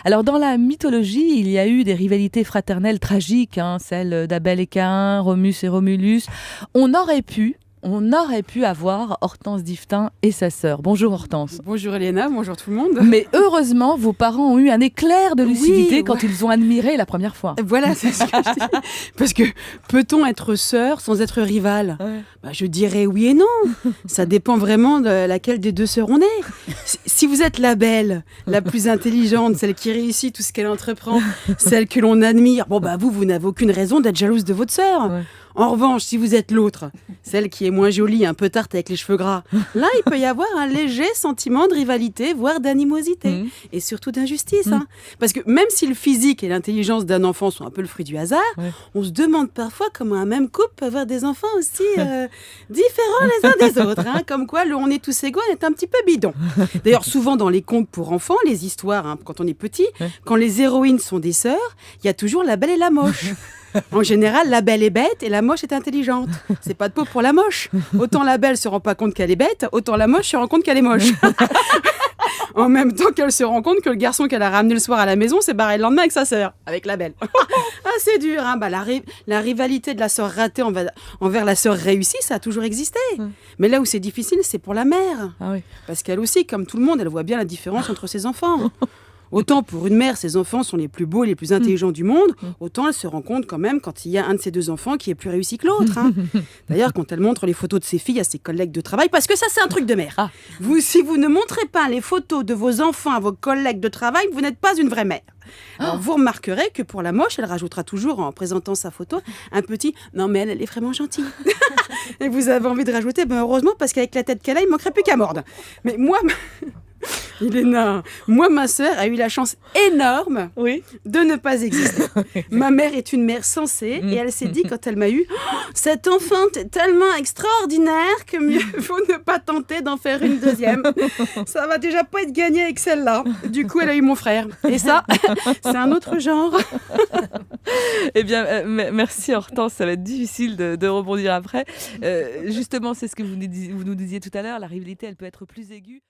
Alors, dans la mythologie, il y a eu des rivalités fraternelles tragiques, hein, celles d'Abel et Caïn, Romus et Romulus. On aurait pu avoir Hortense Diftin et sa sœur. Bonjour Hortense. Bonjour Elena, bonjour tout le monde. Mais heureusement, vos parents ont eu un éclair de lucidité quand ouais. ils ont admiré la première fois. Voilà, c'est ce que je dis. Parce que peut-on être sœur sans être rivale ? Je dirais oui et non. Ça dépend vraiment de laquelle des deux sœurs on est. Si vous êtes la belle, la plus intelligente, celle qui réussit tout ce qu'elle entreprend, celle que l'on admire, vous n'avez aucune raison d'être jalouse de votre sœur. Ouais. En revanche, si vous êtes l'autre, celle qui est moins jolie, un peu tarte avec les cheveux gras, là, il peut y avoir un léger sentiment de rivalité, voire d'animosité, et surtout d'injustice. Hein. Parce que même si le physique et l'intelligence d'un enfant sont un peu le fruit du hasard, on se demande parfois comment un même couple peut avoir des enfants aussi différents les uns des autres. Hein. Comme quoi, on est tous égaux, on est un petit peu bidon. D'ailleurs, souvent dans les contes pour enfants, les histoires, hein, quand on est petit, quand les héroïnes sont des sœurs, il y a toujours la belle et la moche. En général, la belle est bête et la moche est intelligente. C'est pas de peau pour la moche. Autant la belle se rend pas compte qu'elle est bête, autant la moche se rend compte qu'elle est moche. En même temps qu'elle se rend compte que le garçon qu'elle a ramené le soir à la maison s'est barré le lendemain avec sa sœur, avec la belle. C'est dur, hein. La rivalité de la sœur ratée envers la sœur réussie, ça a toujours existé. Mais là où c'est difficile, c'est pour la mère. Ah oui. Parce qu'elle aussi, comme tout le monde, elle voit bien la différence entre ses enfants. Autant pour une mère, ses enfants sont les plus beaux et les plus intelligents du monde, autant elle se rend compte quand même quand il y a un de ses deux enfants qui est plus réussi que l'autre. Hein. D'ailleurs, quand elle montre les photos de ses filles à ses collègues de travail, parce que ça, c'est un truc de mère. Ah. Si vous ne montrez pas les photos de vos enfants à vos collègues de travail, vous n'êtes pas une vraie mère. Alors, vous remarquerez que pour la moche, elle rajoutera toujours, en présentant sa photo, un petit « Non, mais elle est vraiment gentille ». Et vous avez envie de rajouter « Heureusement, parce qu'avec la tête qu'elle a, il ne manquerait plus qu'à mordre ». Mais moi... Elena, moi, ma sœur a eu la chance énorme de ne pas exister. Ma mère est une mère sensée et elle s'est dit quand elle m'a eu cette enfant est tellement extraordinaire que mieux vaut ne pas tenter d'en faire une deuxième. Ça va déjà pas être gagné avec celle-là. Du coup, elle a eu mon frère. Et ça, c'est un autre genre. Eh bien, merci Hortense, ça va être difficile de rebondir après. Justement, c'est ce que vous nous disiez tout à l'heure, la rivalité, elle peut être plus aiguë.